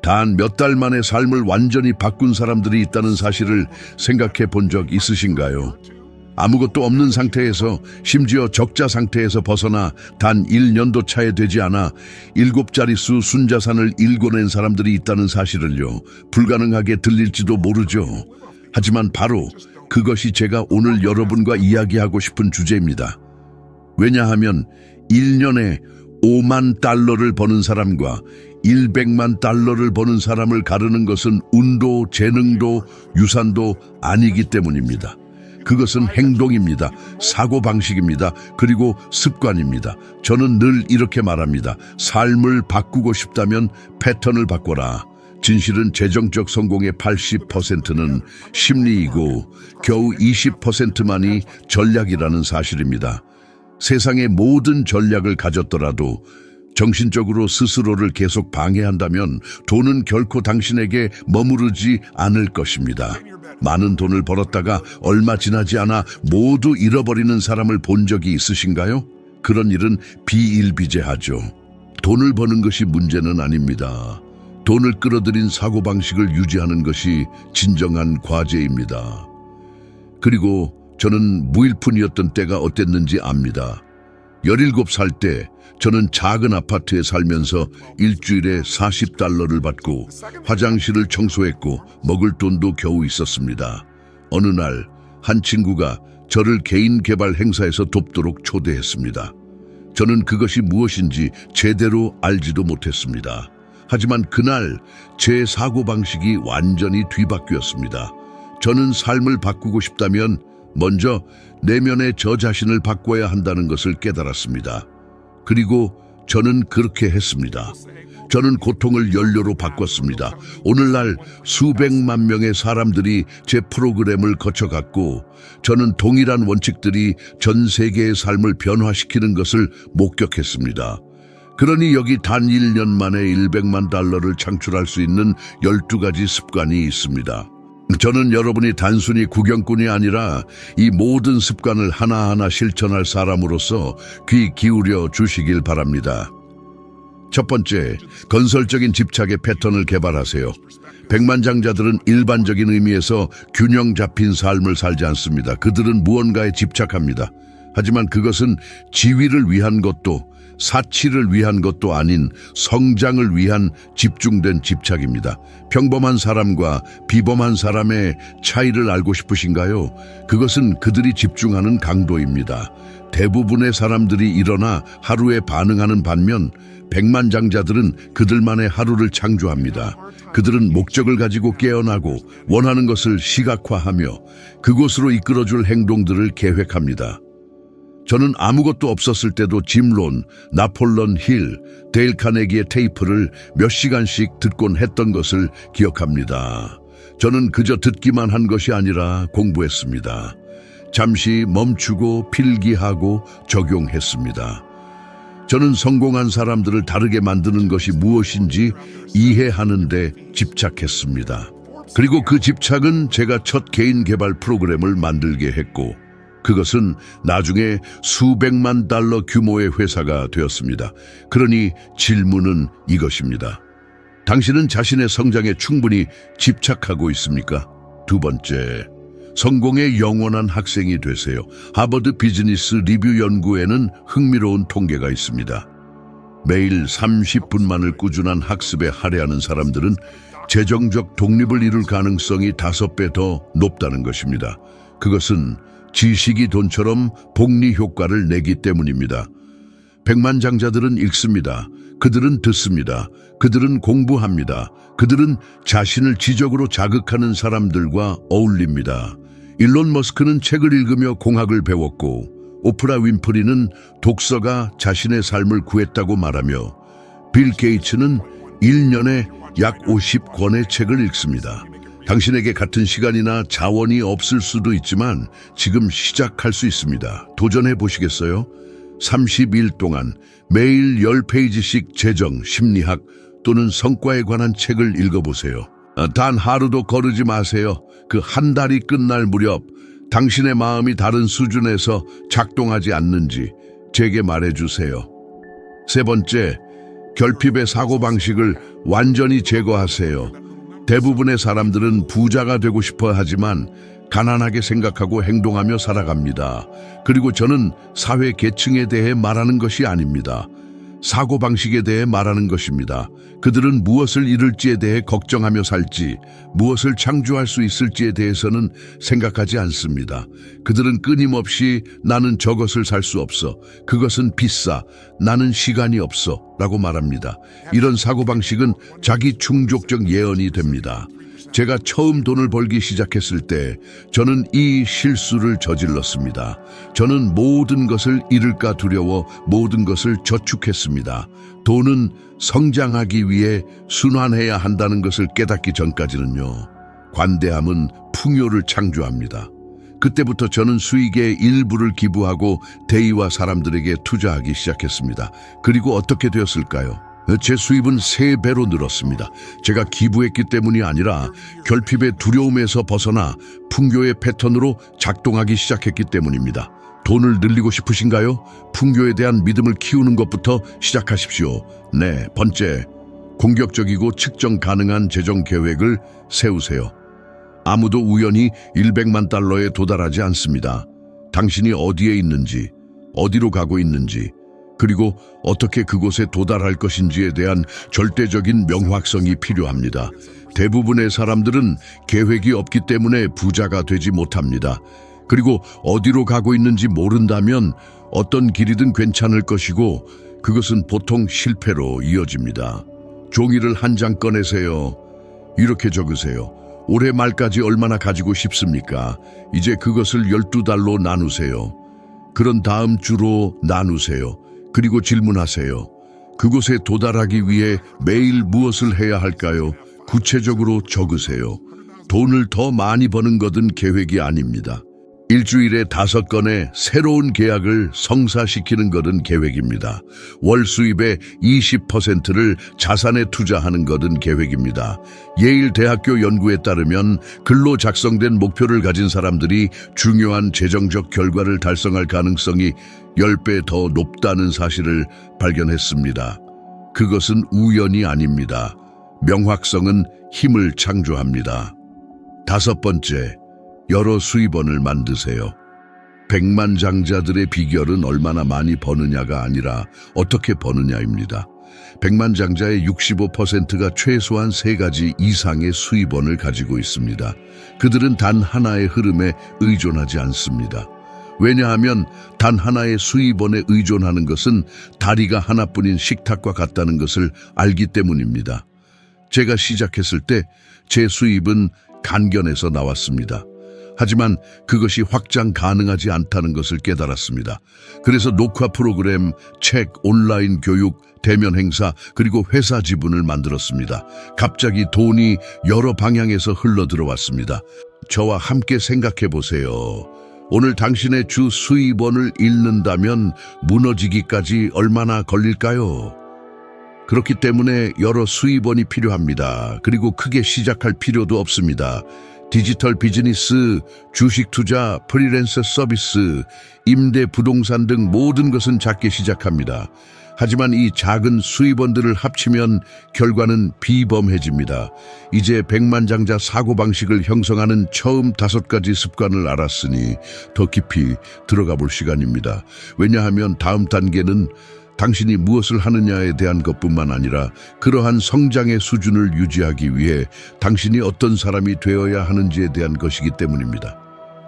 단 몇 달 만에 삶을 완전히 바꾼 사람들이 있다는 사실을 생각해 본 적 있으신가요? 아무것도 없는 상태에서, 심지어 적자 상태에서 벗어나 단 1년도 차에 되지 않아 7자릿수 순자산을 일궈낸 사람들이 있다는 사실을요, 불가능하게 들릴지도 모르죠. 하지만 바로 그것이 제가 오늘 여러분과 이야기하고 싶은 주제입니다. 왜냐하면 1년에 5만 달러를 버는 사람과 100만 달러를 버는 사람을 가르는 것은 운도, 재능도, 유산도 아니기 때문입니다. 그것은 행동입니다. 사고방식입니다. 그리고 습관입니다. 저는 늘 이렇게 말합니다. 삶을 바꾸고 싶다면 패턴을 바꿔라. 진실은 재정적 성공의 80%는 심리이고 겨우 20%만이 전략이라는 사실입니다. 세상의 모든 전략을 가졌더라도 정신적으로 스스로를 계속 방해한다면 돈은 결코 당신에게 머무르지 않을 것입니다. 많은 돈을 벌었다가 얼마 지나지 않아 모두 잃어버리는 사람을 본 적이 있으신가요? 그런 일은 비일비재하죠. 돈을 버는 것이 문제는 아닙니다. 돈을 끌어들인 사고방식을 유지하는 것이 진정한 과제입니다. 그리고 저는 무일푼이었던 때가 어땠는지 압니다. 17살 때 저는 작은 아파트에 살면서 일주일에 $40를 받고 화장실을 청소했고 먹을 돈도 겨우 있었습니다. 어느 날 한 친구가 저를 개인 개발 행사에서 돕도록 초대했습니다. 저는 그것이 무엇인지 제대로 알지도 못했습니다. 하지만 그날 제 사고방식이 완전히 뒤바뀌었습니다. 저는 삶을 바꾸고 싶다면 먼저 내면의 저 자신을 바꿔야 한다는 것을 깨달았습니다. 그리고 저는 그렇게 했습니다. 저는 고통을 연료로 바꿨습니다. 오늘날 수백만 명의 사람들이 제 프로그램을 거쳐갔고, 저는 동일한 원칙들이 전 세계의 삶을 변화시키는 것을 목격했습니다. 그러니 여기 단 1년 만에 100만 달러를 창출할 수 있는 12가지 습관이 있습니다. 저는 여러분이 단순히 구경꾼이 아니라 이 모든 습관을 하나하나 실천할 사람으로서 귀 기울여 주시길 바랍니다. 첫 번째, 건설적인 집착의 패턴을 개발하세요. 백만장자들은 일반적인 의미에서 균형 잡힌 삶을 살지 않습니다. 그들은 무언가에 집착합니다. 하지만 그것은 지위를 위한 것도 사치를 위한 것도 아닌 성장을 위한 집중된 집착입니다. 평범한 사람과 비범한 사람의 차이를 알고 싶으신가요? 그것은 그들이 집중하는 강도입니다. 대부분의 사람들이 일어나 하루에 반응하는 반면 백만장자들은 그들만의 하루를 창조합니다. 그들은 목적을 가지고 깨어나고 원하는 것을 시각화하며 그곳으로 이끌어줄 행동들을 계획합니다. 저는 아무것도 없었을 때도 짐 론, 나폴론 힐, 데일 카네기의 테이프를 몇 시간씩 듣곤 했던 것을 기억합니다. 저는 그저 듣기만 한 것이 아니라 공부했습니다. 잠시 멈추고 필기하고 적용했습니다. 저는 성공한 사람들을 다르게 만드는 것이 무엇인지 이해하는 데 집착했습니다. 그리고 그 집착은 제가 첫 개인 개발 프로그램을 만들게 했고, 그것은 나중에 수백만 달러 규모의 회사가 되었습니다. 그러니 질문은 이것입니다. 당신은 자신의 성장에 충분히 집착하고 있습니까? 두 번째, 성공의 영원한 학생이 되세요. 하버드 비즈니스 리뷰 연구에는 흥미로운 통계가 있습니다. 매일 30분만을 꾸준한 학습에 할애하는 사람들은 재정적 독립을 이룰 가능성이 5배 더 높다는 것입니다. 그것은 지식이 돈처럼 복리 효과를 내기 때문입니다. 백만장자들은 읽습니다. 그들은 듣습니다. 그들은 공부합니다. 그들은 자신을 지적으로 자극하는 사람들과 어울립니다. 일론 머스크는 책을 읽으며 공학을 배웠고, 오프라 윈프리는 독서가 자신의 삶을 구했다고 말하며, 빌 게이츠는 1년에 약 50권의 책을 읽습니다. 당신에게 같은 시간이나 자원이 없을 수도 있지만 지금 시작할 수 있습니다. 도전해 보시겠어요? 30일 동안 매일 10페이지씩 재정, 심리학 또는 성과에 관한 책을 읽어보세요. 단 하루도 거르지 마세요. 그 한 달이 끝날 무렵 당신의 마음이 다른 수준에서 작동하지 않는지 제게 말해주세요. 세 번째, 결핍의 사고방식을 완전히 제거하세요. 대부분의 사람들은 부자가 되고 싶어 하지만 가난하게 생각하고 행동하며 살아갑니다. 그리고 저는 사회 계층에 대해 말하는 것이 아닙니다. 사고방식에 대해 말하는 것입니다. 그들은 무엇을 잃을지에 대해 걱정하며 살지, 무엇을 창조할 수 있을지에 대해서는 생각하지 않습니다. 그들은 끊임없이 나는 저것을 살 수 없어, 그것은 비싸, 나는 시간이 없어 라고 말합니다. 이런 사고방식은 자기 충족적 예언이 됩니다. 제가 처음 돈을 벌기 시작했을 때 저는 이 실수를 저질렀습니다. 저는 모든 것을 잃을까 두려워 모든 것을 저축했습니다. 돈은 성장하기 위해 순환해야 한다는 것을 깨닫기 전까지는요. 관대함은 풍요를 창조합니다. 그때부터 저는 수익의 일부를 기부하고 대의와 사람들에게 투자하기 시작했습니다. 그리고 어떻게 되었을까요? 제 수입은 3배로 늘었습니다. 제가 기부했기 때문이 아니라 결핍의 두려움에서 벗어나 풍요의 패턴으로 작동하기 시작했기 때문입니다. 돈을 늘리고 싶으신가요? 풍요에 대한 믿음을 키우는 것부터 시작하십시오. 네, 번째, 공격적이고 측정 가능한 재정 계획을 세우세요. 아무도 우연히 100만 달러에 도달하지 않습니다. 당신이 어디에 있는지, 어디로 가고 있는지, 그리고 어떻게 그곳에 도달할 것인지에 대한 절대적인 명확성이 필요합니다. 대부분의 사람들은 계획이 없기 때문에 부자가 되지 못합니다. 그리고 어디로 가고 있는지 모른다면 어떤 길이든 괜찮을 것이고 그것은 보통 실패로 이어집니다. 종이를 한 장 꺼내세요. 이렇게 적으세요. 올해 말까지 얼마나 가지고 싶습니까? 이제 그것을 12달로 나누세요. 그런 다음 주로 나누세요. 그리고 질문하세요. 그곳에 도달하기 위해 매일 무엇을 해야 할까요? 구체적으로 적으세요. 돈을 더 많이 버는 것은 계획이 아닙니다. 일주일에 5건의 새로운 계약을 성사시키는 것은 계획입니다. 월 수입의 20%를 자산에 투자하는 것은 계획입니다. 예일 대학교 연구에 따르면 글로 작성된 목표를 가진 사람들이 중요한 재정적 결과를 달성할 가능성이 10배 더 높다는 사실을 발견했습니다. 그것은 우연이 아닙니다. 명확성은 힘을 창조합니다. 5번째, 여러 수입원을 만드세요. 백만장자들의 비결은 얼마나 많이 버느냐가 아니라 어떻게 버느냐입니다. 백만장자의 65%가 최소한 3가지 이상의 수입원을 가지고 있습니다. 그들은 단 하나의 흐름에 의존하지 않습니다. 왜냐하면 단 하나의 수입원에 의존하는 것은 다리가 하나뿐인 식탁과 같다는 것을 알기 때문입니다. 제가 시작했을 때 제 수입은 간견에서 나왔습니다. 하지만 그것이 확장 가능하지 않다는 것을 깨달았습니다. 그래서 녹화 프로그램, 책, 온라인 교육, 대면 행사, 그리고 회사 지분을 만들었습니다. 갑자기 돈이 여러 방향에서 흘러들어왔습니다. 저와 함께 생각해 보세요. 오늘 당신의 주 수입원을 잃는다면 무너지기까지 얼마나 걸릴까요? 그렇기 때문에 여러 수입원이 필요합니다. 그리고 크게 시작할 필요도 없습니다. 디지털 비즈니스, 주식 투자, 프리랜서 서비스, 임대 부동산 등 모든 것은 작게 시작합니다. 하지만 이 작은 수입원들을 합치면 결과는 비범해집니다. 이제 백만장자 사고방식을 형성하는 처음 5가지 습관을 알았으니 더 깊이 들어가 볼 시간입니다. 왜냐하면 다음 단계는 당신이 무엇을 하느냐에 대한 것뿐만 아니라 그러한 성장의 수준을 유지하기 위해 당신이 어떤 사람이 되어야 하는지에 대한 것이기 때문입니다.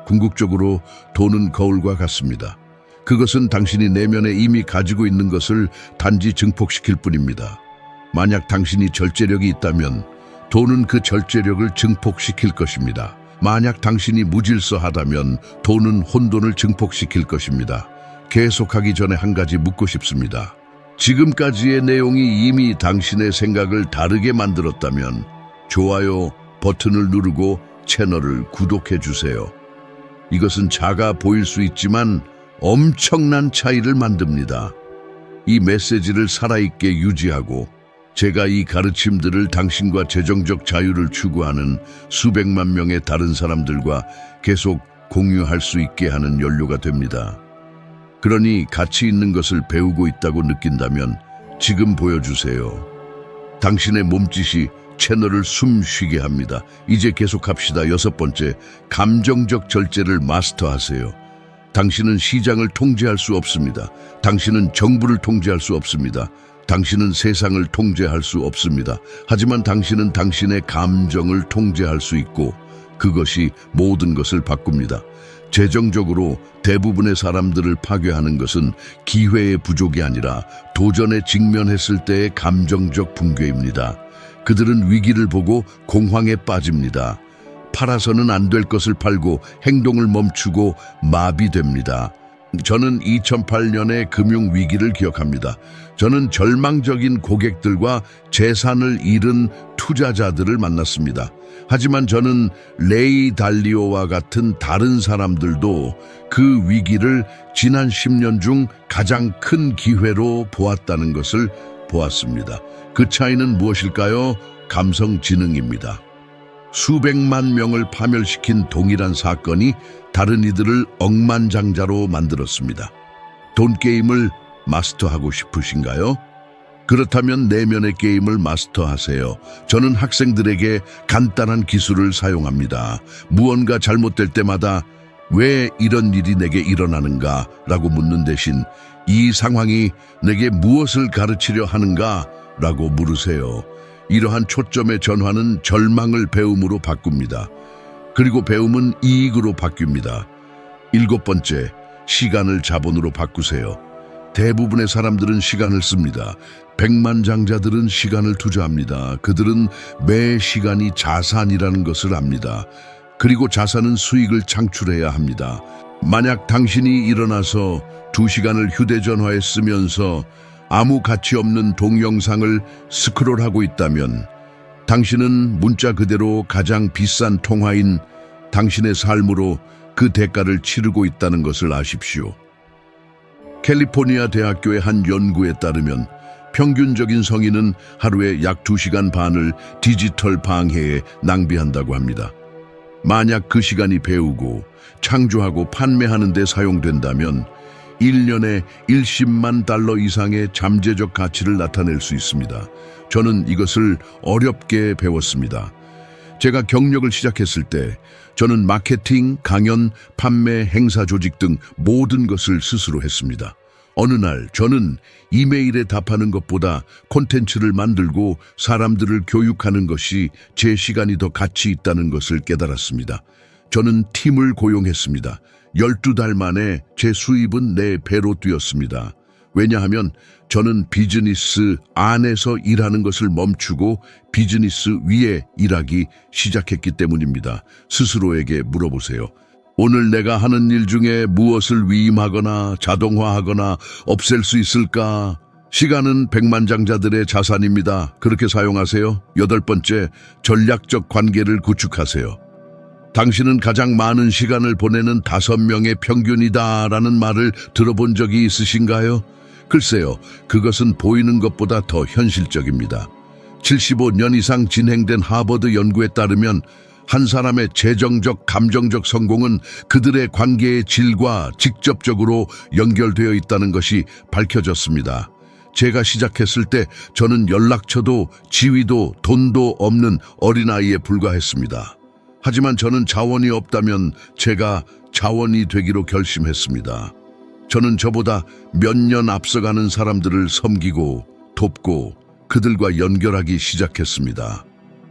궁극적으로 돈은 거울과 같습니다. 그것은 당신이 내면에 이미 가지고 있는 것을 단지 증폭시킬 뿐입니다. 만약 당신이 절제력이 있다면 돈은 그 절제력을 증폭시킬 것입니다. 만약 당신이 무질서하다면 돈은 혼돈을 증폭시킬 것입니다. 계속하기 전에 한 가지 묻고 싶습니다. 지금까지의 내용이 이미 당신의 생각을 다르게 만들었다면 좋아요 버튼을 누르고 채널을 구독해 주세요. 이것은 작아 보일 수 있지만 엄청난 차이를 만듭니다. 이 메시지를 살아있게 유지하고 제가 이 가르침들을 당신과 재정적 자유를 추구하는 수백만 명의 다른 사람들과 계속 공유할 수 있게 하는 연료가 됩니다. 그러니 가치 있는 것을 배우고 있다고 느낀다면 지금 보여주세요. 당신의 몸짓이 채널을 숨 쉬게 합니다. 이제 계속합시다. 6번째, 감정적 절제를 마스터하세요. 당신은 시장을 통제할 수 없습니다. 당신은 정부를 통제할 수 없습니다. 당신은 세상을 통제할 수 없습니다. 하지만 당신은 당신의 감정을 통제할 수 있고 그것이 모든 것을 바꿉니다. 재정적으로 대부분의 사람들을 파괴하는 것은 기회의 부족이 아니라 도전에 직면했을 때의 감정적 붕괴입니다. 그들은 위기를 보고 공황에 빠집니다. 팔아서는 안 될 것을 팔고 행동을 멈추고 마비됩니다. 저는 2008년의 금융위기를 기억합니다. 저는 절망적인 고객들과 재산을 잃은 투자자들을 만났습니다. 하지만 저는 레이 달리오와 같은 다른 사람들도 그 위기를 지난 10년 중 가장 큰 기회로 보았다는 것을 보았습니다. 그 차이는 무엇일까요? 감성지능입니다. 수백만 명을 파멸시킨 동일한 사건이 다른 이들을 억만장자로 만들었습니다. 돈 게임을 마스터하고 싶으신가요? 그렇다면 내면의 게임을 마스터하세요. 저는 학생들에게 간단한 기술을 사용합니다. 무언가 잘못될 때마다 왜 이런 일이 내게 일어나는가? 라고 묻는 대신 이 상황이 내게 무엇을 가르치려 하는가? 라고 물으세요. 이러한 초점의 전환은 절망을 배움으로 바꿉니다. 그리고 배움은 이익으로 바뀝니다. 7번째, 시간을 자본으로 바꾸세요. 대부분의 사람들은 시간을 씁니다. 백만장자들은 시간을 투자합니다. 그들은 매 시간이 자산이라는 것을 압니다. 그리고 자산은 수익을 창출해야 합니다. 만약 당신이 일어나서 2시간을 휴대전화에 쓰면서 아무 가치 없는 동영상을 스크롤하고 있다면 당신은 문자 그대로 가장 비싼 통화인 당신의 삶으로 그 대가를 치르고 있다는 것을 아십시오. 캘리포니아 대학교의 한 연구에 따르면 평균적인 성인은 하루에 약 2시간 반을 디지털 방해에 낭비한다고 합니다. 만약 그 시간이 배우고 창조하고 판매하는 데 사용된다면 1년에 10만 달러 이상의 잠재적 가치를 나타낼 수 있습니다. 저는 이것을 어렵게 배웠습니다. 제가 경력을 시작했을 때 저는 마케팅, 강연, 판매, 행사 조직 등 모든 것을 스스로 했습니다. 어느 날 저는 이메일에 답하는 것보다 콘텐츠를 만들고 사람들을 교육하는 것이 제 시간이 더 가치 있다는 것을 깨달았습니다. 저는 팀을 고용했습니다. 12달 만에 제 수입은 4배로 뛰었습니다. 왜냐하면 저는 비즈니스 안에서 일하는 것을 멈추고 비즈니스 위에 일하기 시작했기 때문입니다. 스스로에게 물어보세요. 오늘 내가 하는 일 중에 무엇을 위임하거나 자동화하거나 없앨 수 있을까? 시간은 백만장자들의 자산입니다. 그렇게 사용하세요. 8번째, 전략적 관계를 구축하세요. 당신은 가장 많은 시간을 보내는 5명의 평균이다라는 말을 들어본 적이 있으신가요? 글쎄요, 그것은 보이는 것보다 더 현실적입니다. 75년 이상 진행된 하버드 연구에 따르면 한 사람의 재정적, 감정적 성공은 그들의 관계의 질과 직접적으로 연결되어 있다는 것이 밝혀졌습니다. 제가 시작했을 때 저는 연락처도 지위도 돈도 없는 어린아이에 불과했습니다. 하지만 저는 자원이 없다면 제가 자원이 되기로 결심했습니다. 저는 저보다 몇 년 앞서가는 사람들을 섬기고 돕고 그들과 연결하기 시작했습니다.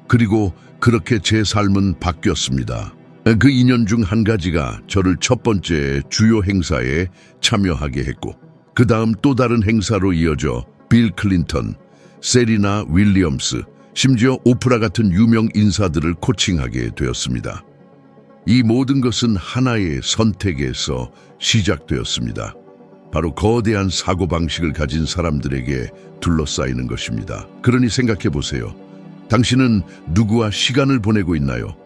그리고 그렇게 제 삶은 바뀌었습니다. 그 2년 중 한 가지가 저를 첫 번째 주요 행사에 참여하게 했고 그 다음 또 다른 행사로 이어져 빌 클린턴, 세리나 윌리엄스, 심지어 오프라 같은 유명 인사들을 코칭하게 되었습니다. 이 모든 것은 하나의 선택에서 시작되었습니다. 바로 거대한 사고방식을 가진 사람들에게 둘러싸이는 것입니다. 그러니 생각해 보세요. 당신은 누구와 시간을 보내고 있나요?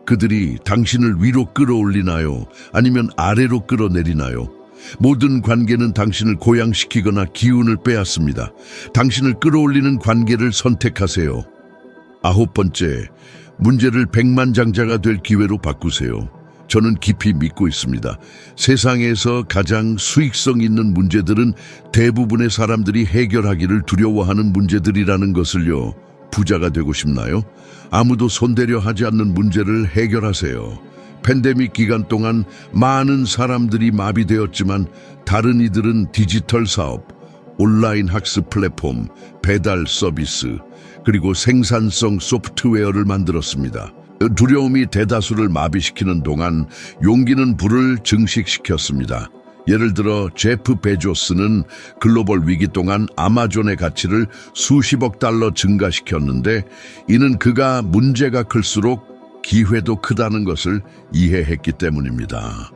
그들이 당신을 위로 끌어올리나요? 아니면 아래로 끌어내리나요? 모든 관계는 당신을 고양시키거나 기운을 빼앗습니다. 당신을 끌어올리는 관계를 선택하세요. 9번째, 문제를 백만장자가 될 기회로 바꾸세요. 저는 깊이 믿고 있습니다. 세상에서 가장 수익성 있는 문제들은 대부분의 사람들이 해결하기를 두려워하는 문제들이라는 것을요. 부자가 되고 싶나요? 아무도 손대려 하지 않는 문제를 해결하세요. 팬데믹 기간 동안 많은 사람들이 마비되었지만 다른 이들은 디지털 사업, 온라인 학습 플랫폼, 배달 서비스, 그리고 생산성 소프트웨어를 만들었습니다. 두려움이 대다수를 마비시키는 동안 용기는 불을 증식시켰습니다. 예를 들어 제프 베조스는 글로벌 위기 동안 아마존의 가치를 수십억 달러 증가시켰는데 이는 그가 문제가 클수록 기회도 크다는 것을 이해했기 때문입니다.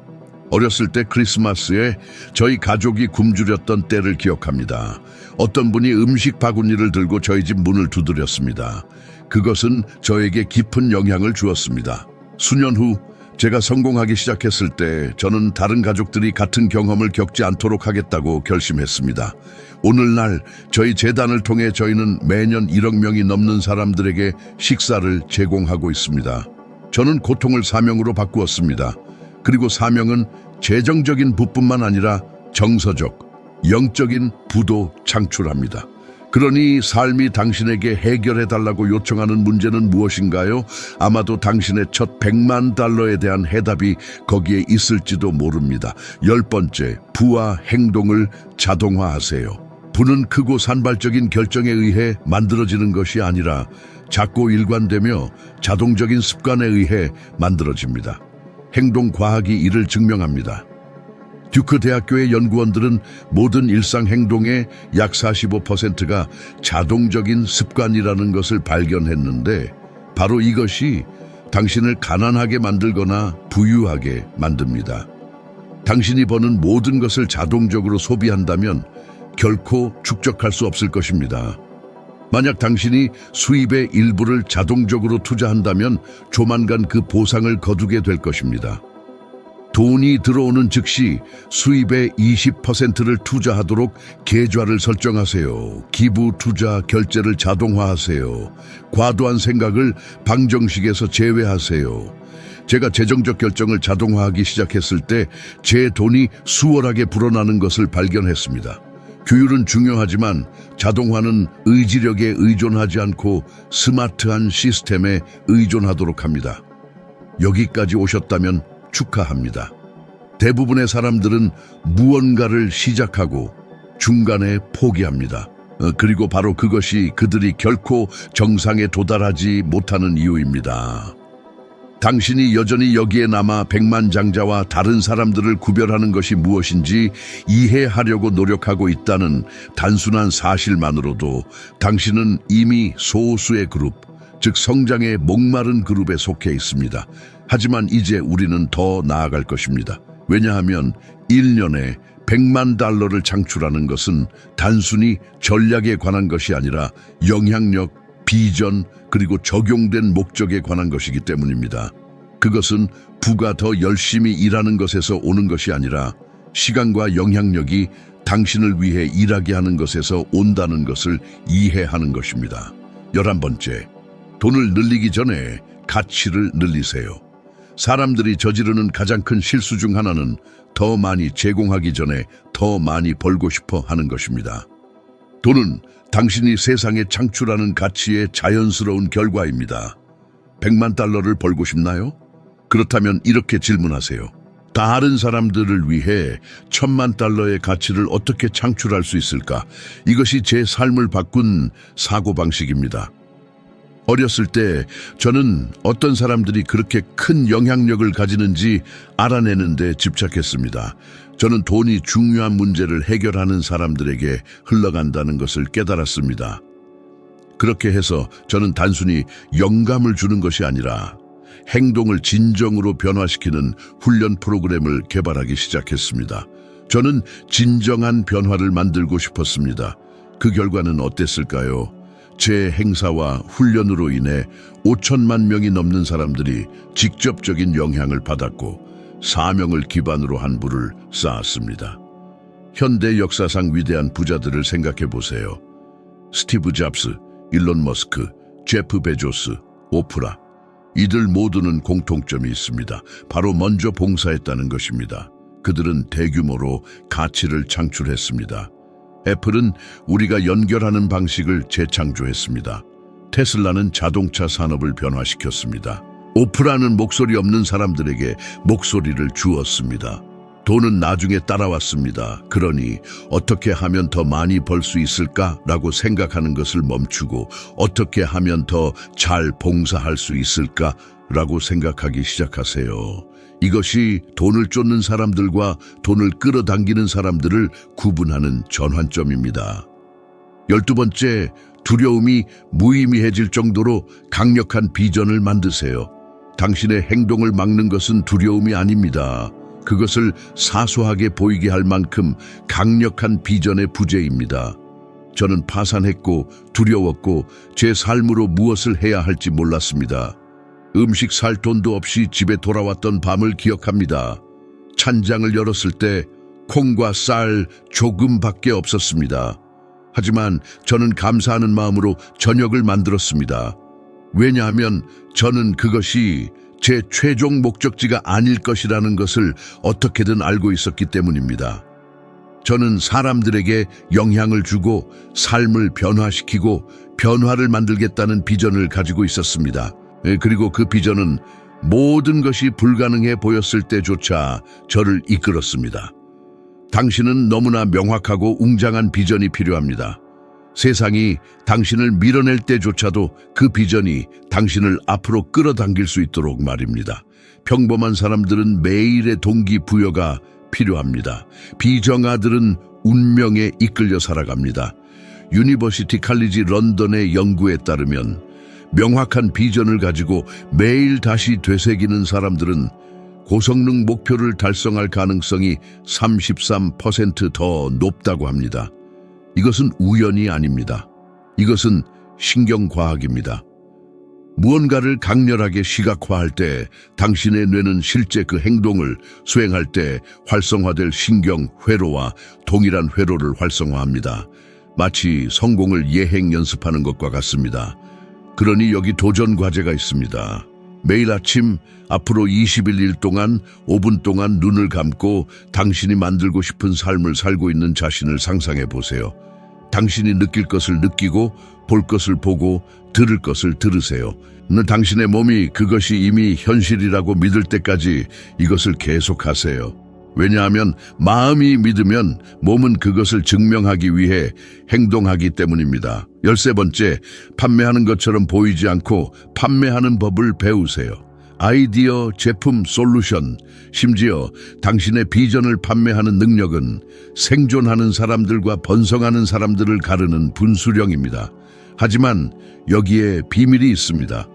어렸을 때 크리스마스에 저희 가족이 굶주렸던 때를 기억합니다. 어떤 분이 음식 바구니를 들고 저희 집 문을 두드렸습니다. 그것은 저에게 깊은 영향을 주었습니다. 수년 후 제가 성공하기 시작했을 때 저는 다른 가족들이 같은 경험을 겪지 않도록 하겠다고 결심했습니다. 오늘날 저희 재단을 통해 저희는 매년 1억 명이 넘는 사람들에게 식사를 제공하고 있습니다. 저는 고통을 사명으로 바꾸었습니다. 그리고 사명은 재정적인 부뿐만 아니라 정서적, 영적인 부도 창출합니다. 그러니 삶이 당신에게 해결해달라고 요청하는 문제는 무엇인가요? 아마도 당신의 첫 100만 달러에 대한 해답이 거기에 있을지도 모릅니다. 10번째, 부와 행동을 자동화하세요. 부는 크고 산발적인 결정에 의해 만들어지는 것이 아니라 작고 일관되며 자동적인 습관에 의해 만들어집니다. 행동과학이 이를 증명합니다. 듀크 대학교의 연구원들은 모든 일상 행동의 약 45%가 자동적인 습관이라는 것을 발견했는데 바로 이것이 당신을 가난하게 만들거나 부유하게 만듭니다. 당신이 버는 모든 것을 자동적으로 소비한다면 결코 축적할 수 없을 것입니다. 만약 당신이 수입의 일부를 자동적으로 투자한다면 조만간 그 보상을 거두게 될 것입니다. 돈이 들어오는 즉시 수입의 20%를 투자하도록 계좌를 설정하세요. 기부, 투자, 결제를 자동화하세요. 과도한 생각을 방정식에서 제외하세요. 제가 재정적 결정을 자동화하기 시작했을 때 제 돈이 수월하게 불어나는 것을 발견했습니다. 규율은 중요하지만 자동화는 의지력에 의존하지 않고 스마트한 시스템에 의존하도록 합니다. 여기까지 오셨다면 축하합니다. 대부분의 사람들은 무언가를 시작하고 중간에 포기합니다. 그리고 바로 그것이 그들이 결코 정상에 도달하지 못하는 이유입니다. 당신이 여전히 여기에 남아 백만장자와 다른 사람들을 구별하는 것이 무엇인지 이해하려고 노력하고 있다는 단순한 사실만으로도 당신은 이미 소수의 그룹, 즉 성장의 목마른 그룹에 속해 있습니다. 하지만 이제 우리는 더 나아갈 것입니다. 왜냐하면 1년에 100만 달러를 창출하는 것은 단순히 전략에 관한 것이 아니라 영향력, 비전, 그리고 적용된 목적에 관한 것이기 때문입니다. 그것은 부가 더 열심히 일하는 것에서 오는 것이 아니라 시간과 영향력이 당신을 위해 일하게 하는 것에서 온다는 것을 이해하는 것입니다. 11번째, 돈을 늘리기 전에 가치를 늘리세요. 사람들이 저지르는 가장 큰 실수 중 하나는 더 많이 제공하기 전에 더 많이 벌고 싶어 하는 것입니다. 돈은 당신이 세상에 창출하는 가치의 자연스러운 결과입니다. 100만 달러를 벌고 싶나요? 그렇다면 이렇게 질문하세요. 다른 사람들을 위해 1000만 달러의 가치를 어떻게 창출할 수 있을까? 이것이 제 삶을 바꾼 사고방식입니다. 어렸을 때 저는 어떤 사람들이 그렇게 큰 영향력을 가지는지 알아내는 데 집착했습니다. 저는 돈이 중요한 문제를 해결하는 사람들에게 흘러간다는 것을 깨달았습니다. 그렇게 해서 저는 단순히 영감을 주는 것이 아니라 행동을 진정으로 변화시키는 훈련 프로그램을 개발하기 시작했습니다. 저는 진정한 변화를 만들고 싶었습니다. 그 결과는 어땠을까요? 제 행사와 훈련으로 인해 5천만 명이 넘는 사람들이 직접적인 영향을 받았고 사명을 기반으로 한 부를 쌓았습니다. 현대 역사상 위대한 부자들을 생각해 보세요. 스티브 잡스, 일론 머스크, 제프 베조스, 오프라. 이들 모두는 공통점이 있습니다. 바로 먼저 봉사했다는 것입니다. 그들은 대규모로 가치를 창출했습니다. 애플은 우리가 연결하는 방식을 재창조했습니다. 테슬라는 자동차 산업을 변화시켰습니다. 오프라는 목소리 없는 사람들에게 목소리를 주었습니다. 돈은 나중에 따라왔습니다. 그러니 어떻게 하면 더 많이 벌 수 있을까라고 생각하는 것을 멈추고 어떻게 하면 더 잘 봉사할 수 있을까라고 생각하기 시작하세요. 이것이 돈을 쫓는 사람들과 돈을 끌어당기는 사람들을 구분하는 전환점입니다. 12번째, 두려움이 무의미해질 정도로 강력한 비전을 만드세요. 당신의 행동을 막는 것은 두려움이 아닙니다. 그것을 사소하게 보이게 할 만큼 강력한 비전의 부재입니다. 저는 파산했고 두려웠고 제 삶으로 무엇을 해야 할지 몰랐습니다. 음식 살 돈도 없이 집에 돌아왔던 밤을 기억합니다. 찬장을 열었을 때 콩과 쌀 조금밖에 없었습니다. 하지만 저는 감사하는 마음으로 저녁을 만들었습니다. 왜냐하면 저는 그것이 제 최종 목적지가 아닐 것이라는 것을 어떻게든 알고 있었기 때문입니다. 저는 사람들에게 영향을 주고 삶을 변화시키고 변화를 만들겠다는 비전을 가지고 있었습니다. 그리고 그 비전은 모든 것이 불가능해 보였을 때조차 저를 이끌었습니다. 당신은 너무나 명확하고 웅장한 비전이 필요합니다. 세상이 당신을 밀어낼 때조차도 그 비전이 당신을 앞으로 끌어당길 수 있도록 말입니다. 평범한 사람들은 매일의 동기부여가 필요합니다. 비정아들은 운명에 이끌려 살아갑니다. 유니버시티 칼리지 런던의 연구에 따르면 명확한 비전을 가지고 매일 다시 되새기는 사람들은 고성능 목표를 달성할 가능성이 33% 더 높다고 합니다. 이것은 우연이 아닙니다. 이것은 신경과학입니다. 무언가를 강렬하게 시각화할 때 당신의 뇌는 실제 그 행동을 수행할 때 활성화될 신경 회로와 동일한 회로를 활성화합니다. 마치 성공을 예행 연습하는 것과 같습니다. 그러니 여기 도전 과제가 있습니다. 매일 아침 앞으로 21일 동안 5분 동안 눈을 감고 당신이 만들고 싶은 삶을 살고 있는 자신을 상상해 보세요. 당신이 느낄 것을 느끼고 볼 것을 보고 들을 것을 들으세요. 당신의 몸이 그것이 이미 현실이라고 믿을 때까지 이것을 계속하세요. 왜냐하면 마음이 믿으면 몸은 그것을 증명하기 위해 행동하기 때문입니다. 13번째, 판매하는 것처럼 보이지 않고 판매하는 법을 배우세요. 아이디어, 제품, 솔루션, 심지어 당신의 비전을 판매하는 능력은 생존하는 사람들과 번성하는 사람들을 가르는 분수령입니다. 하지만 여기에 비밀이 있습니다.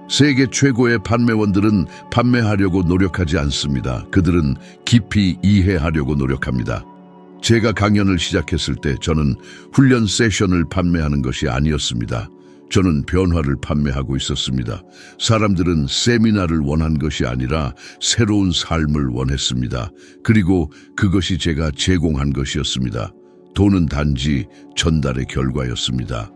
세계 최고의 판매원들은 판매하려고 노력하지 않습니다. 그들은 깊이 이해하려고 노력합니다. 제가 강연을 시작했을 때 저는 훈련 세션을 판매하는 것이 아니었습니다. 저는 변화를 판매하고 있었습니다. 사람들은 세미나를 원한 것이 아니라 새로운 삶을 원했습니다. 그리고 그것이 제가 제공한 것이었습니다. 돈은 단지 전달의 결과였습니다.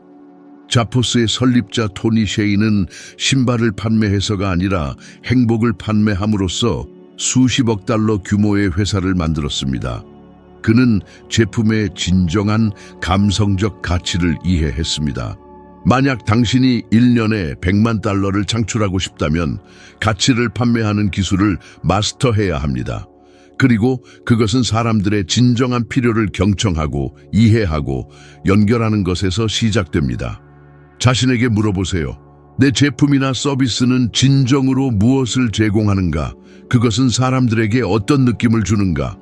자포스의 설립자 토니 셰이는 신발을 판매해서가 아니라 행복을 판매함으로써 수십억 달러 규모의 회사를 만들었습니다. 그는 제품의 진정한 감성적 가치를 이해했습니다. 만약 당신이 1년에 100만 달러를 창출하고 싶다면 가치를 판매하는 기술을 마스터해야 합니다. 그리고 그것은 사람들의 진정한 필요를 경청하고 이해하고 연결하는 것에서 시작됩니다. 자신에게 물어보세요. 내 제품이나 서비스는 진정으로 무엇을 제공하는가? 그것은 사람들에게 어떤 느낌을 주는가?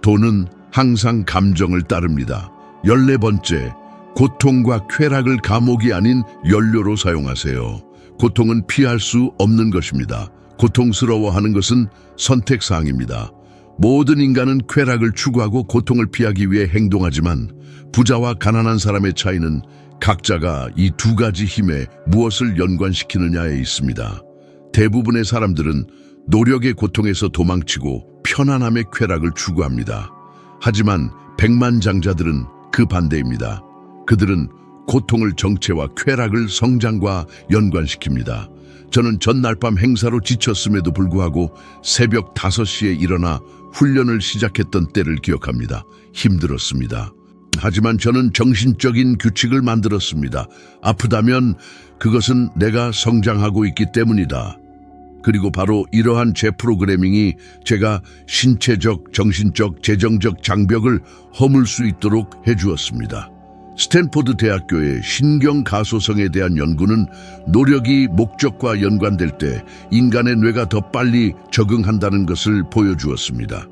돈은 항상 감정을 따릅니다. 14번째, 고통과 쾌락을 감옥이 아닌 연료로 사용하세요. 고통은 피할 수 없는 것입니다. 고통스러워하는 것은 선택사항입니다. 모든 인간은 쾌락을 추구하고 고통을 피하기 위해 행동하지만 부자와 가난한 사람의 차이는 각자가 이 두 가지 힘에 무엇을 연관시키느냐에 있습니다. 대부분의 사람들은 노력의 고통에서 도망치고 편안함의 쾌락을 추구합니다. 하지만 백만장자들은 그 반대입니다. 그들은 고통을 정체와 쾌락을 성장과 연관시킵니다. 저는 전날 밤 행사로 지쳤음에도 불구하고 새벽 5시에 일어나 훈련을 시작했던 때를 기억합니다. 힘들었습니다. 하지만 저는 정신적인 규칙을 만들었습니다. 아프다면 그것은 내가 성장하고 있기 때문이다. 그리고 바로 이러한 재프로그래밍이 제가 신체적, 정신적, 재정적 장벽을 허물 수 있도록 해주었습니다. 스탠포드 대학교의 신경가소성에 대한 연구는 노력이 목적과 연관될 때 인간의 뇌가 더 빨리 적응한다는 것을 보여주었습니다.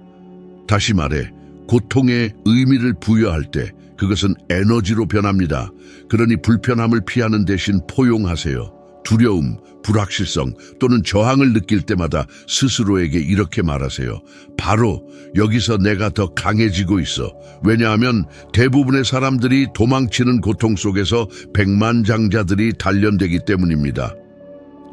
다시 말해, 고통에 의미를 부여할 때 그것은 에너지로 변합니다. 그러니 불편함을 피하는 대신 포용하세요. 두려움, 불확실성 또는 저항을 느낄 때마다 스스로에게 이렇게 말하세요. 바로 여기서 내가 더 강해지고 있어. 왜냐하면 대부분의 사람들이 도망치는 고통 속에서 백만장자들이 단련되기 때문입니다.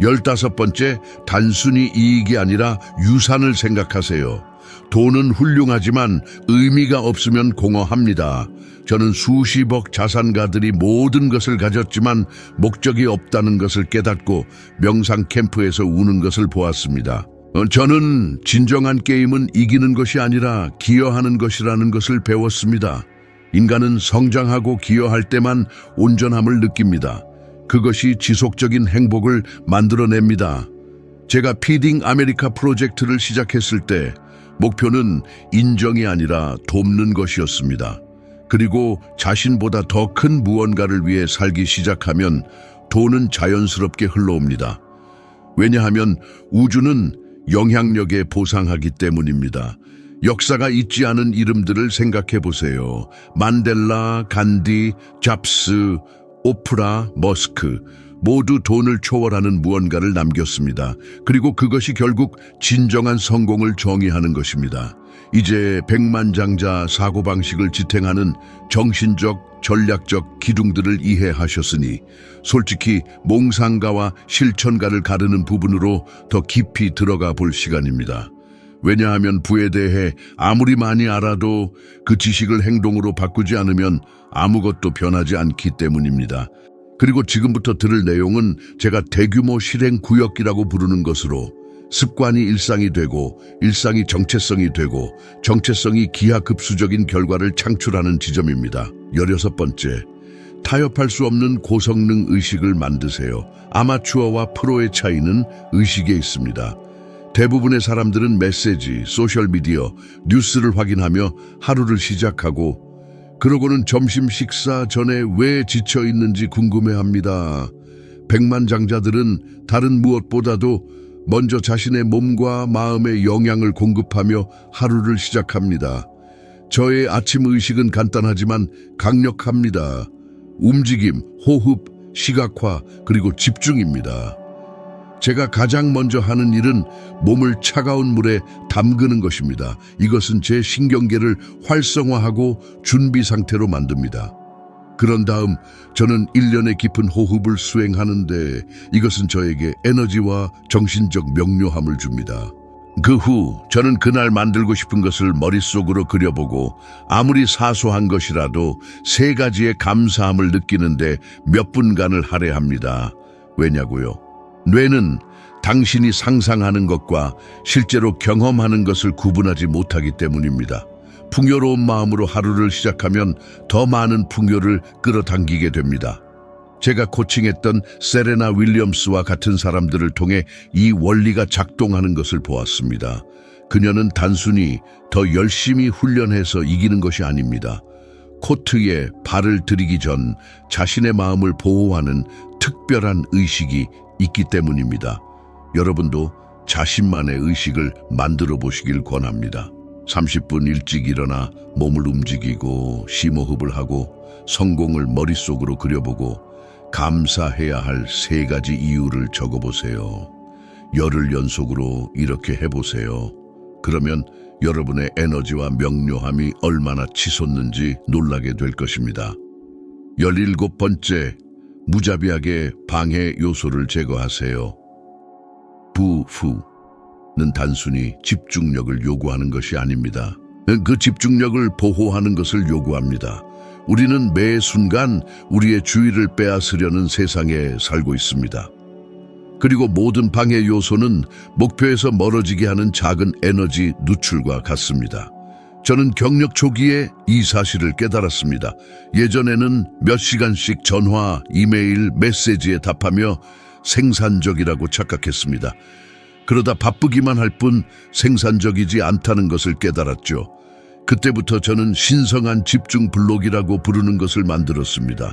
15번째, 단순히 이익이 아니라 유산을 생각하세요. 돈은 훌륭하지만 의미가 없으면 공허합니다. 저는 수십억 자산가들이 모든 것을 가졌지만 목적이 없다는 것을 깨닫고 명상 캠프에서 우는 것을 보았습니다. 저는 진정한 게임은 이기는 것이 아니라 기여하는 것이라는 것을 배웠습니다. 인간은 성장하고 기여할 때만 온전함을 느낍니다. 그것이 지속적인 행복을 만들어냅니다. 제가 피딩 아메리카 프로젝트를 시작했을 때 목표는 인정이 아니라 돕는 것이었습니다. 그리고 자신보다 더 큰 무언가를 위해 살기 시작하면 돈은 자연스럽게 흘러옵니다. 왜냐하면 우주는 영향력에 보상하기 때문입니다. 역사가 잊지 않은 이름들을 생각해 보세요. 만델라, 간디, 잡스, 오프라, 머스크 모두 돈을 초월하는 무언가를 남겼습니다. 그리고 그것이 결국 진정한 성공을 정의하는 것입니다. 이제 백만장자 사고방식을 지탱하는 정신적, 전략적 기둥들을 이해하셨으니 솔직히 몽상가와 실천가를 가르는 부분으로 더 깊이 들어가 볼 시간입니다. 왜냐하면 부에 대해 아무리 많이 알아도 그 지식을 행동으로 바꾸지 않으면 아무것도 변하지 않기 때문입니다. 그리고 지금부터 들을 내용은 제가 대규모 실행 구역이라고 부르는 것으로 습관이 일상이 되고 일상이 정체성이 되고 정체성이 기하급수적인 결과를 창출하는 지점입니다. 16번째, 타협할 수 없는 고성능 의식을 만드세요. 아마추어와 프로의 차이는 의식에 있습니다. 대부분의 사람들은 메시지, 소셜미디어, 뉴스를 확인하며 하루를 시작하고 그러고는 점심 식사 전에 왜 지쳐 있는지 궁금해합니다. 백만장자들은 다른 무엇보다도 먼저 자신의 몸과 마음에 영양을 공급하며 하루를 시작합니다. 저의 아침 의식은 간단하지만 강력합니다. 움직임, 호흡, 시각화, 그리고 집중입니다. 제가 가장 먼저 하는 일은 몸을 차가운 물에 담그는 것입니다. 이것은 제 신경계를 활성화하고 준비 상태로 만듭니다. 그런 다음 저는 일련의 깊은 호흡을 수행하는데 이것은 저에게 에너지와 정신적 명료함을 줍니다. 그 후 저는 그날 만들고 싶은 것을 머릿속으로 그려보고 아무리 사소한 것이라도 3가지의 감사함을 느끼는데 몇 분간을 할애합니다. 왜냐고요? 뇌는 당신이 상상하는 것과 실제로 경험하는 것을 구분하지 못하기 때문입니다. 풍요로운 마음으로 하루를 시작하면 더 많은 풍요를 끌어당기게 됩니다. 제가 코칭했던 세레나 윌리엄스와 같은 사람들을 통해 이 원리가 작동하는 것을 보았습니다. 그녀는 단순히 더 열심히 훈련해서 이기는 것이 아닙니다. 코트에 발을 들이기 전 자신의 마음을 보호하는 특별한 의식이 있기 때문입니다. 여러분도 자신만의 의식을 만들어 보시길 권합니다. 30분 일찍 일어나 몸을 움직이고 심호흡을 하고 성공을 머릿속으로 그려보고 감사해야 할 3가지 이유를 적어보세요. 열흘 연속으로 이렇게 해보세요. 그러면 여러분의 에너지와 명료함이 얼마나 치솟는지 놀라게 될 것입니다. 17번째, 무자비하게 방해 요소를 제거하세요. 부후는 단순히 집중력을 요구하는 것이 아닙니다. 그 집중력을 보호하는 것을 요구합니다. 우리는 매 순간 우리의 주의를 빼앗으려는 세상에 살고 있습니다. 그리고 모든 방해 요소는 목표에서 멀어지게 하는 작은 에너지 누출과 같습니다. 저는 경력 초기에 이 사실을 깨달았습니다. 예전에는 몇 시간씩 전화, 이메일, 메시지에 답하며 생산적이라고 착각했습니다. 그러다 바쁘기만 할 뿐 생산적이지 않다는 것을 깨달았죠. 그때부터 저는 신성한 집중 블록이라고 부르는 것을 만들었습니다.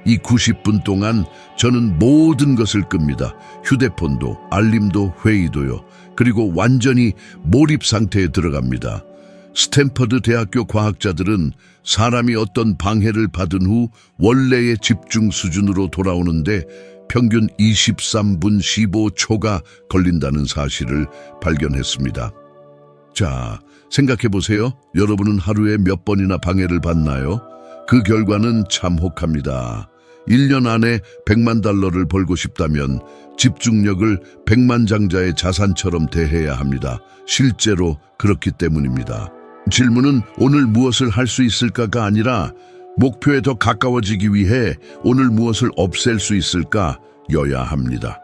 이 90분 동안 저는 모든 것을 끕니다. 휴대폰도, 알림도, 회의도요. 그리고 완전히 몰입 상태에 들어갑니다. 스탠퍼드 대학교 과학자들은 사람이 어떤 방해를 받은 후 원래의 집중 수준으로 돌아오는데 평균 23분 15초가 걸린다는 사실을 발견했습니다. 자, 생각해 보세요. 여러분은 하루에 몇 번이나 방해를 받나요? 그 결과는 참 혹합니다. 1년 안에 100만 달러를 벌고 싶다면 집중력을 백만장자의 자산처럼 대해야 합니다. 실제로 그렇기 때문입니다. 질문은 오늘 무엇을 할 수 있을까가 아니라 목표에 더 가까워지기 위해 오늘 무엇을 없앨 수 있을까여야 합니다.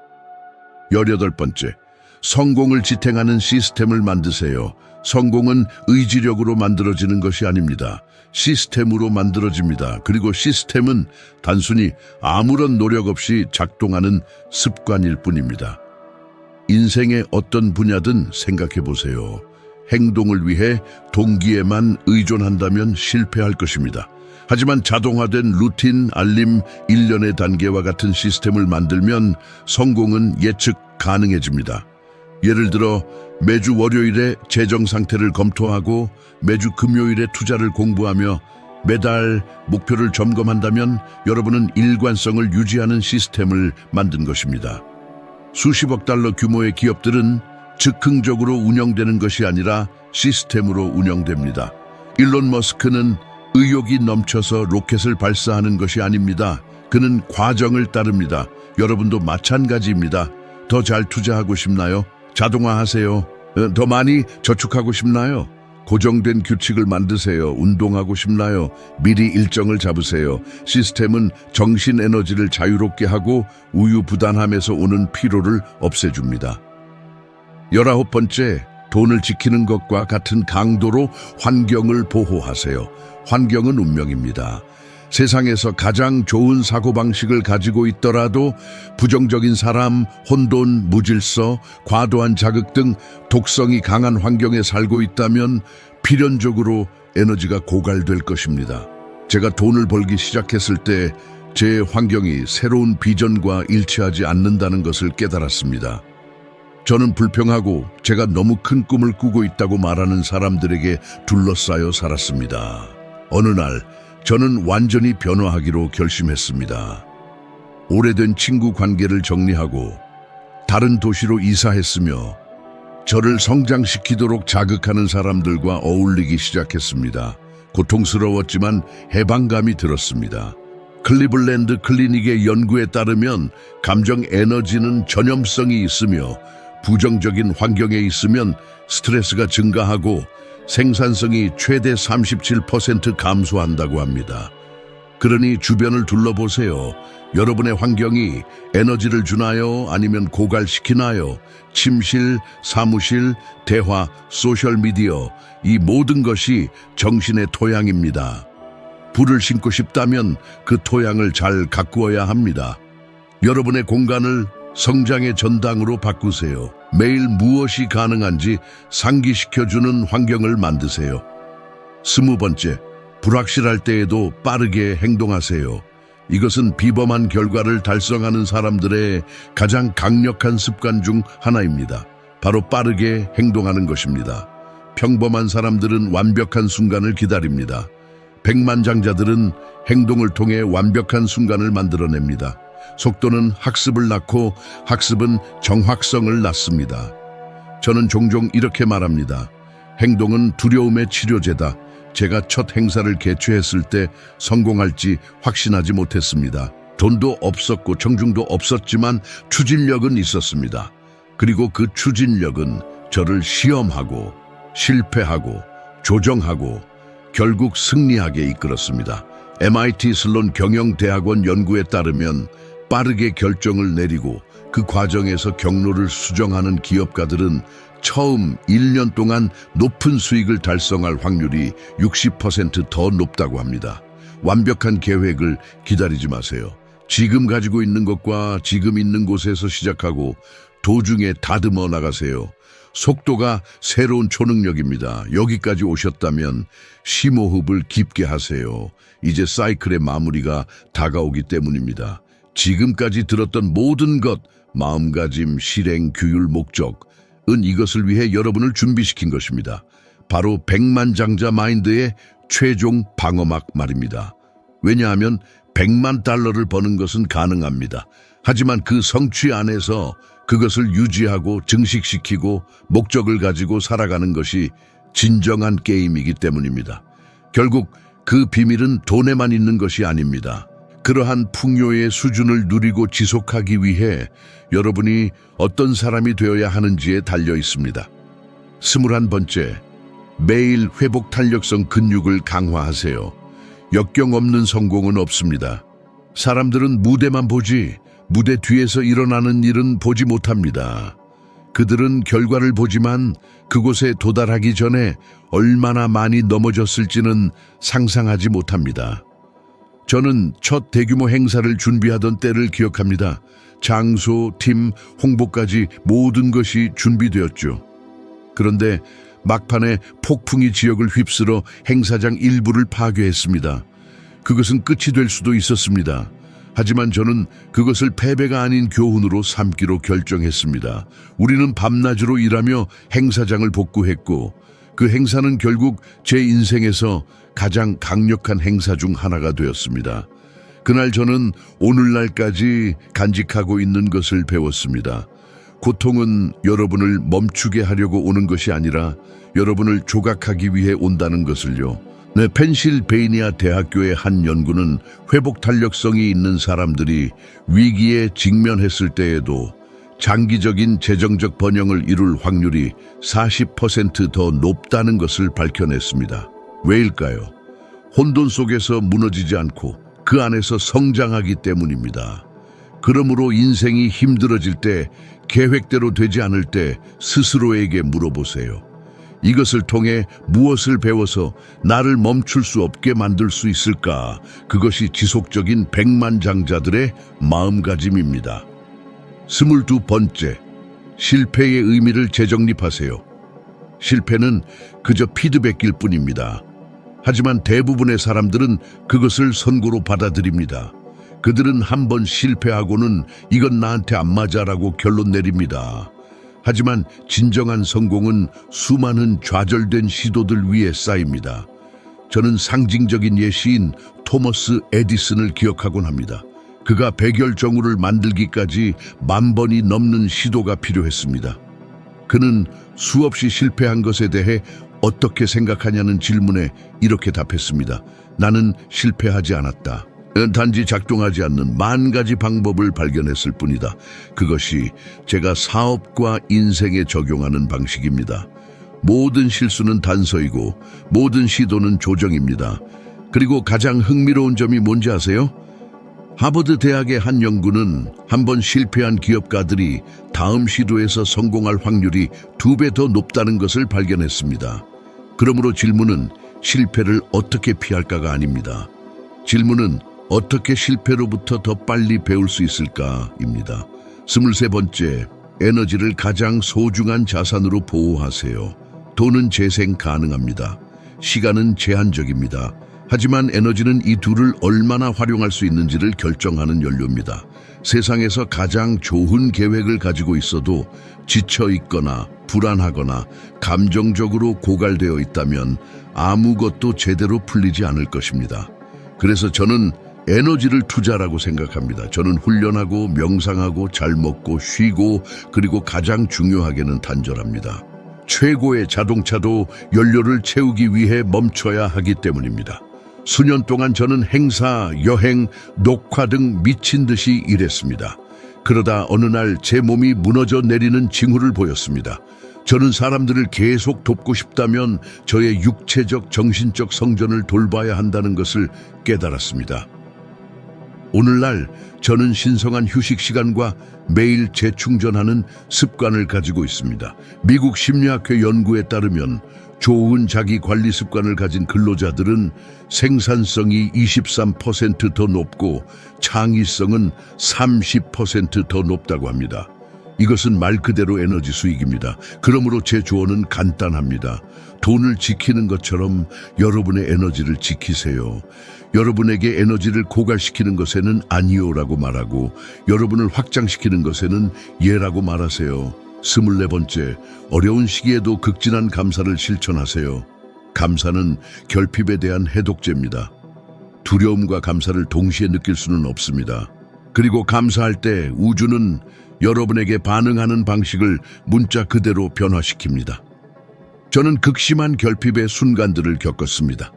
18번째, 성공을 지탱하는 시스템을 만드세요. 성공은 의지력으로 만들어지는 것이 아닙니다. 시스템으로 만들어집니다. 그리고 시스템은 단순히 아무런 노력 없이 작동하는 습관일 뿐입니다. 인생의 어떤 분야든 생각해 보세요. 행동을 위해 동기에만 의존한다면 실패할 것입니다. 하지만 자동화된 루틴, 알림, 일련의 단계와 같은 시스템을 만들면 성공은 예측 가능해집니다. 예를 들어 매주 월요일에 재정 상태를 검토하고 매주 금요일에 투자를 공부하며 매달 목표를 점검한다면 여러분은 일관성을 유지하는 시스템을 만든 것입니다. 수십억 달러 규모의 기업들은 즉흥적으로 운영되는 것이 아니라 시스템으로 운영됩니다. 일론 머스크는 의욕이 넘쳐서 로켓을 발사하는 것이 아닙니다. 그는 과정을 따릅니다. 여러분도 마찬가지입니다. 더 잘 투자하고 싶나요? 자동화하세요. 더 많이 저축하고 싶나요? 고정된 규칙을 만드세요. 운동하고 싶나요? 미리 일정을 잡으세요. 시스템은 정신 에너지를 자유롭게 하고 우유부단함에서 오는 피로를 없애줍니다. 19번째, 돈을 지키는 것과 같은 강도로 환경을 보호하세요. 환경은 운명입니다. 세상에서 가장 좋은 사고방식을 가지고 있더라도 부정적인 사람, 혼돈, 무질서, 과도한 자극 등 독성이 강한 환경에 살고 있다면 필연적으로 에너지가 고갈될 것입니다. 제가 돈을 벌기 시작했을 때 제 환경이 새로운 비전과 일치하지 않는다는 것을 깨달았습니다. 저는 불평하고 제가 너무 큰 꿈을 꾸고 있다고 말하는 사람들에게 둘러싸여 살았습니다. 어느 날 저는 완전히 변화하기로 결심했습니다. 오래된 친구 관계를 정리하고 다른 도시로 이사했으며 저를 성장시키도록 자극하는 사람들과 어울리기 시작했습니다. 고통스러웠지만 해방감이 들었습니다. 클리블랜드 클리닉의 연구에 따르면 감정 에너지는 전염성이 있으며 부정적인 환경에 있으면 스트레스가 증가하고 생산성이 최대 37% 감소한다고 합니다. 그러니 주변을 둘러보세요. 여러분의 환경이 에너지를 주나요? 아니면 고갈시키나요? 침실, 사무실, 대화, 소셜미디어, 이 모든 것이 정신의 토양입니다. 불을 심고 싶다면 그 토양을 잘 가꾸어야 합니다. 여러분의 공간을 성장의 전당으로 바꾸세요. 매일 무엇이 가능한지 상기시켜주는 환경을 만드세요. 20번째, 불확실할 때에도 빠르게 행동하세요. 이것은 비범한 결과를 달성하는 사람들의 가장 강력한 습관 중 하나입니다. 바로 빠르게 행동하는 것입니다. 평범한 사람들은 완벽한 순간을 기다립니다. 백만장자들은 행동을 통해 완벽한 순간을 만들어냅니다. 속도는 학습을 낳고 학습은 정확성을 낳습니다. 저는 종종 이렇게 말합니다. 행동은 두려움의 치료제다. 제가 첫 행사를 개최했을 때 성공할지 확신하지 못했습니다. 돈도 없었고 청중도 없었지만 추진력은 있었습니다. 그리고 그 추진력은 저를 시험하고 실패하고 조정하고 결국 승리하게 이끌었습니다. MIT 슬론 경영대학원 연구에 따르면 빠르게 결정을 내리고 그 과정에서 경로를 수정하는 기업가들은 처음 1년 동안 높은 수익을 달성할 확률이 60% 더 높다고 합니다. 완벽한 계획을 기다리지 마세요. 지금 가지고 있는 것과 지금 있는 곳에서 시작하고 도중에 다듬어 나가세요. 속도가 새로운 초능력입니다. 여기까지 오셨다면 심호흡을 깊게 하세요. 이제 사이클의 마무리가 다가오기 때문입니다. 지금까지 들었던 모든 것, 마음가짐, 실행, 규율, 목적은 이것을 위해 여러분을 준비시킨 것입니다. 바로 백만장자 마인드의 최종 방어막 말입니다. 왜냐하면 100만 달러를 버는 것은 가능합니다. 하지만 그 성취 안에서 그것을 유지하고 증식시키고 목적을 가지고 살아가는 것이 진정한 게임이기 때문입니다. 결국 그 비밀은 돈에만 있는 것이 아닙니다. 그러한 풍요의 수준을 누리고 지속하기 위해 여러분이 어떤 사람이 되어야 하는지에 달려 있습니다. 21번째, 매일 회복 탄력성 근육을 강화하세요. 역경 없는 성공은 없습니다. 사람들은 무대만 보지 무대 뒤에서 일어나는 일은 보지 못합니다. 그들은 결과를 보지만 그곳에 도달하기 전에 얼마나 많이 넘어졌을지는 상상하지 못합니다. 저는 첫 대규모 행사를 준비하던 때를 기억합니다. 장소, 팀, 홍보까지 모든 것이 준비되었죠. 그런데 막판에 폭풍이 지역을 휩쓸어 행사장 일부를 파괴했습니다. 그것은 끝이 될 수도 있었습니다. 하지만 저는 그것을 패배가 아닌 교훈으로 삼기로 결정했습니다. 우리는 밤낮으로 일하며 행사장을 복구했고 그 행사는 결국 제 인생에서 가장 강력한 행사 중 하나가 되었습니다. 그날 저는 오늘날까지 간직하고 있는 것을 배웠습니다. 고통은 여러분을 멈추게 하려고 오는 것이 아니라 여러분을 조각하기 위해 온다는 것을요. 펜실베이니아 대학교의 한 연구는 회복 탄력성이 있는 사람들이 위기에 직면했을 때에도 장기적인 재정적 번영을 이룰 확률이 40% 더 높다는 것을 밝혀냈습니다. 왜일까요? 혼돈 속에서 무너지지 않고 그 안에서 성장하기 때문입니다. 그러므로 인생이 힘들어질 때, 계획대로 되지 않을 때 스스로에게 물어보세요. 이것을 통해 무엇을 배워서 나를 멈출 수 없게 만들 수 있을까? 그것이 지속적인 백만장자들의 마음가짐입니다. 22번째, 실패의 의미를 재정립하세요. 실패는 그저 피드백일 뿐입니다. 하지만 대부분의 사람들은 그것을 선고로 받아들입니다. 그들은 한 번 실패하고는 이건 나한테 안 맞아라고 결론 내립니다. 하지만 진정한 성공은 수많은 좌절된 시도들 위에 쌓입니다. 저는 상징적인 예시인 토머스 에디슨을 기억하곤 합니다. 그가 백열정우를 만들기까지 10,000번이 넘는 시도가 필요했습니다. 그는 수없이 실패한 것에 대해 어떻게 생각하냐는 질문에 이렇게 답했습니다. 나는 실패하지 않았다. 단지 작동하지 않는 10,000가지 방법을 발견했을 뿐이다. 그것이 제가 사업과 인생에 적용하는 방식입니다. 모든 실수는 단서이고 모든 시도는 조정입니다. 그리고 가장 흥미로운 점이 뭔지 아세요? 하버드 대학의 한 연구는 한 번 실패한 기업가들이 다음 시도에서 성공할 확률이 2배 더 높다는 것을 발견했습니다. 그러므로 질문은 실패를 어떻게 피할까가 아닙니다. 질문은 어떻게 실패로부터 더 빨리 배울 수 있을까입니다. 23번째, 에너지를 가장 소중한 자산으로 보호하세요. 돈은 재생 가능합니다. 시간은 제한적입니다. 하지만 에너지는 이 둘을 얼마나 활용할 수 있는지를 결정하는 연료입니다. 세상에서 가장 좋은 계획을 가지고 있어도 지쳐 있거나 불안하거나 감정적으로 고갈되어 있다면 아무것도 제대로 풀리지 않을 것입니다. 그래서 저는 에너지를 투자라고 생각합니다. 저는 훈련하고 명상하고 잘 먹고 쉬고 그리고 가장 중요하게는 단절합니다. 최고의 자동차도 연료를 채우기 위해 멈춰야 하기 때문입니다. 수년 동안 저는 행사, 여행, 녹화 등 미친 듯이 일했습니다. 그러다 어느 날 제 몸이 무너져 내리는 징후를 보였습니다. 저는 사람들을 계속 돕고 싶다면 저의 육체적, 정신적 성전을 돌봐야 한다는 것을 깨달았습니다. 오늘날 저는 신성한 휴식 시간과 매일 재충전하는 습관을 가지고 있습니다. 미국 심리학회 연구에 따르면 좋은 자기 관리 습관을 가진 근로자들은 생산성이 23% 더 높고 창의성은 30% 더 높다고 합니다. 이것은 말 그대로 에너지 수익입니다. 그러므로 제 조언은 간단합니다. 돈을 지키는 것처럼 여러분의 에너지를 지키세요. 여러분에게 에너지를 고갈시키는 것에는 아니요라고 말하고 여러분을 확장시키는 것에는 예라고 말하세요. 24번째, 어려운 시기에도 극진한 감사를 실천하세요. 감사는 결핍에 대한 해독제입니다. 두려움과 감사를 동시에 느낄 수는 없습니다. 그리고 감사할 때 우주는 여러분에게 반응하는 방식을 문자 그대로 변화시킵니다. 저는 극심한 결핍의 순간들을 겪었습니다.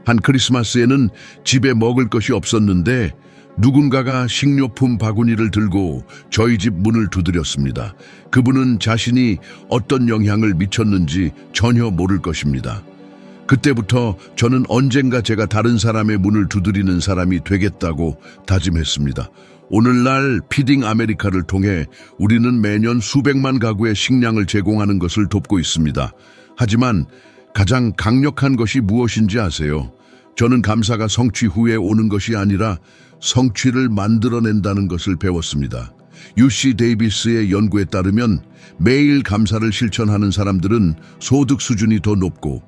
한 크리스마스에는 집에 먹을 것이 없었는데 누군가가 식료품 바구니를 들고 저희 집 문을 두드렸습니다. 그분은 자신이 어떤 영향을 미쳤는지 전혀 모를 것입니다. 그때부터 저는 언젠가 제가 다른 사람의 문을 두드리는 사람이 되겠다고 다짐했습니다. 오늘날 피딩 아메리카를 통해 우리는 매년 수백만 가구의 식량을 제공하는 것을 돕고 있습니다. 하지만 가장 강력한 것이 무엇인지 아세요? 저는 감사가 성취 후에 오는 것이 아니라 성취를 만들어낸다는 것을 배웠습니다. UC 데이비스의 연구에 따르면 매일 감사를 실천하는 사람들은 소득 수준이 더 높고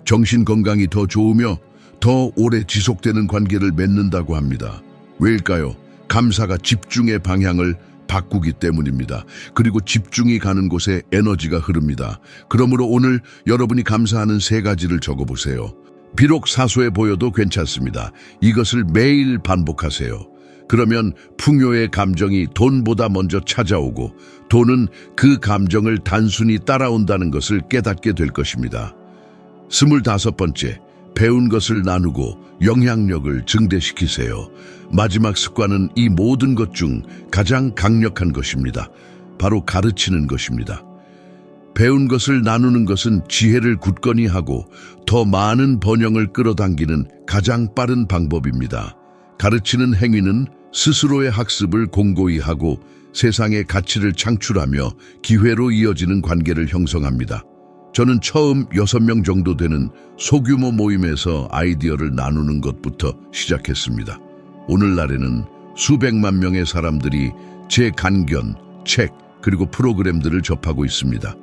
정신 건강이 더 좋으며 더 오래 지속되는 관계를 맺는다고 합니다. 왜일까요? 감사가 집중의 방향을 바꾸기 때문입니다. 그리고 집중이 가는 곳에 에너지가 흐릅니다. 그러므로 오늘 여러분이 감사하는 3가지를 적어보세요. 비록 사소해 보여도 괜찮습니다. 이것을 매일 반복하세요. 그러면 풍요의 감정이 돈보다 먼저 찾아오고 돈은 그 감정을 단순히 따라온다는 것을 깨닫게 될 것입니다. 25번째, 배운 것을 나누고 영향력을 증대시키세요. 마지막 습관은 이 모든 것 중 가장 강력한 것입니다. 바로 가르치는 것입니다. 배운 것을 나누는 것은 지혜를 굳건히 하고 더 많은 번영을 끌어당기는 가장 빠른 방법입니다. 가르치는 행위는 스스로의 학습을 공고히 하고 세상의 가치를 창출하며 기회로 이어지는 관계를 형성합니다. 저는 처음 6명 정도 되는 소규모 모임에서 아이디어를 나누는 것부터 시작했습니다. 오늘날에는 수백만 명의 사람들이 제 간견, 책, 그리고 프로그램들을 접하고 있습니다.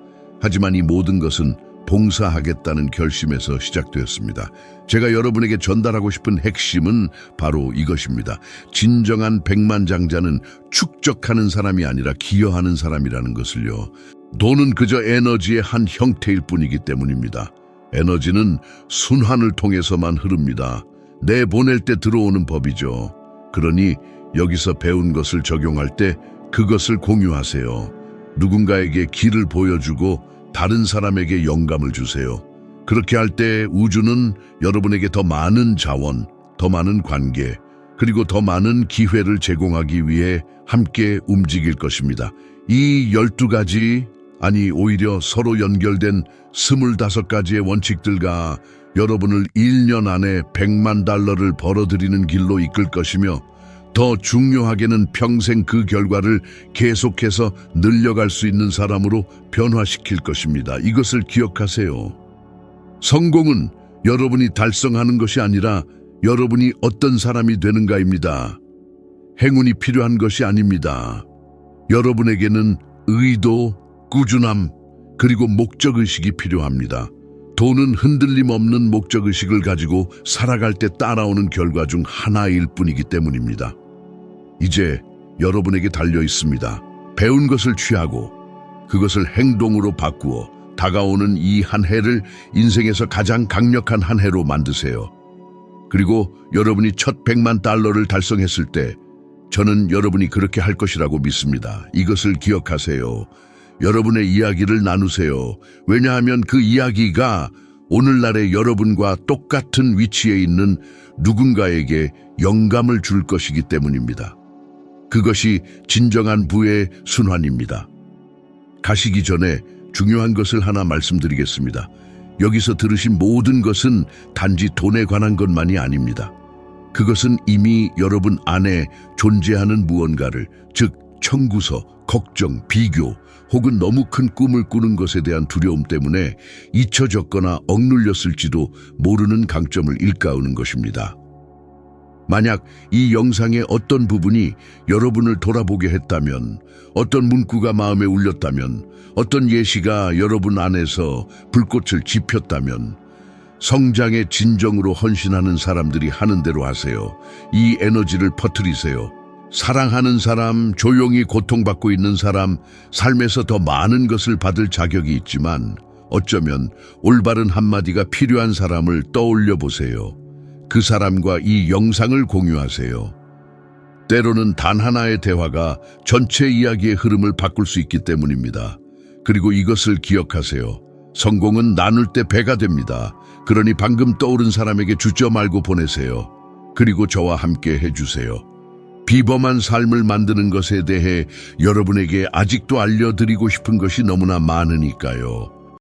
하지만 이 모든 것은 봉사하겠다는 결심에서 시작되었습니다. 제가 여러분에게 전달하고 싶은 핵심은 바로 이것입니다. 진정한 백만장자는 축적하는 사람이 아니라 기여하는 사람이라는 것을요. 돈은 그저 에너지의 한 형태일 뿐이기 때문입니다. 에너지는 순환을 통해서만 흐릅니다. 내보낼 때 들어오는 법이죠. 그러니 여기서 배운 것을 적용할 때 그것을 공유하세요. 누군가에게 길을 보여주고 다른 사람에게 영감을 주세요. 그렇게 할 때 우주는 여러분에게 더 많은 자원, 더 많은 관계, 그리고 더 많은 기회를 제공하기 위해 함께 움직일 것입니다. 이 12가지, 아니 오히려 서로 연결된 25가지의 원칙들과 여러분을 1년 안에 $1,000,000를 벌어들이는 길로 이끌 것이며 더 중요하게는 평생 그 결과를 계속해서 늘려갈 수 있는 사람으로 변화시킬 것입니다. 이것을 기억하세요. 성공은 여러분이 달성하는 것이 아니라 여러분이 어떤 사람이 되는가입니다. 행운이 필요한 것이 아닙니다. 여러분에게는 의도, 꾸준함, 그리고 목적의식이 필요합니다. 돈은 흔들림 없는 목적의식을 가지고 살아갈 때 따라오는 결과 중 하나일 뿐이기 때문입니다. 이제 여러분에게 달려 있습니다. 배운 것을 취하고 그것을 행동으로 바꾸어 다가오는 이 한 해를 인생에서 가장 강력한 한 해로 만드세요. 그리고 여러분이 첫 $1,000,000를 달성했을 때 저는 여러분이 그렇게 할 것이라고 믿습니다. 이것을 기억하세요. 여러분의 이야기를 나누세요. 왜냐하면 그 이야기가 오늘날의 여러분과 똑같은 위치에 있는 누군가에게 영감을 줄 것이기 때문입니다. 그것이 진정한 부의 순환입니다. 가시기 전에 중요한 것을 하나 말씀드리겠습니다. 여기서 들으신 모든 것은 단지 돈에 관한 것만이 아닙니다. 그것은 이미 여러분 안에 존재하는 무언가를, 즉 청구서, 걱정, 비교, 혹은 너무 큰 꿈을 꾸는 것에 대한 두려움 때문에 잊혀졌거나 억눌렸을지도 모르는 강점을 일깨우는 것입니다. 만약 이 영상의 어떤 부분이 여러분을 돌아보게 했다면, 어떤 문구가 마음에 울렸다면, 어떤 예시가 여러분 안에서 불꽃을 지폈다면, 성장의 진정으로 헌신하는 사람들이 하는 대로 하세요. 이 에너지를 퍼뜨리세요. 사랑하는 사람, 조용히 고통받고 있는 사람, 삶에서 더 많은 것을 받을 자격이 있지만 어쩌면 올바른 한마디가 필요한 사람을 떠올려 보세요. 그 사람과 이 영상을 공유하세요. 때로는 단 하나의 대화가 전체 이야기의 흐름을 바꿀 수 있기 때문입니다. 그리고 이것을 기억하세요. 성공은 나눌 때 배가 됩니다. 그러니 방금 떠오른 사람에게 주저 말고 보내세요. 그리고 저와 함께 해주세요. 비범한 삶을 만드는 것에 대해 여러분에게 아직도 알려드리고 싶은 것이 너무나 많으니까요.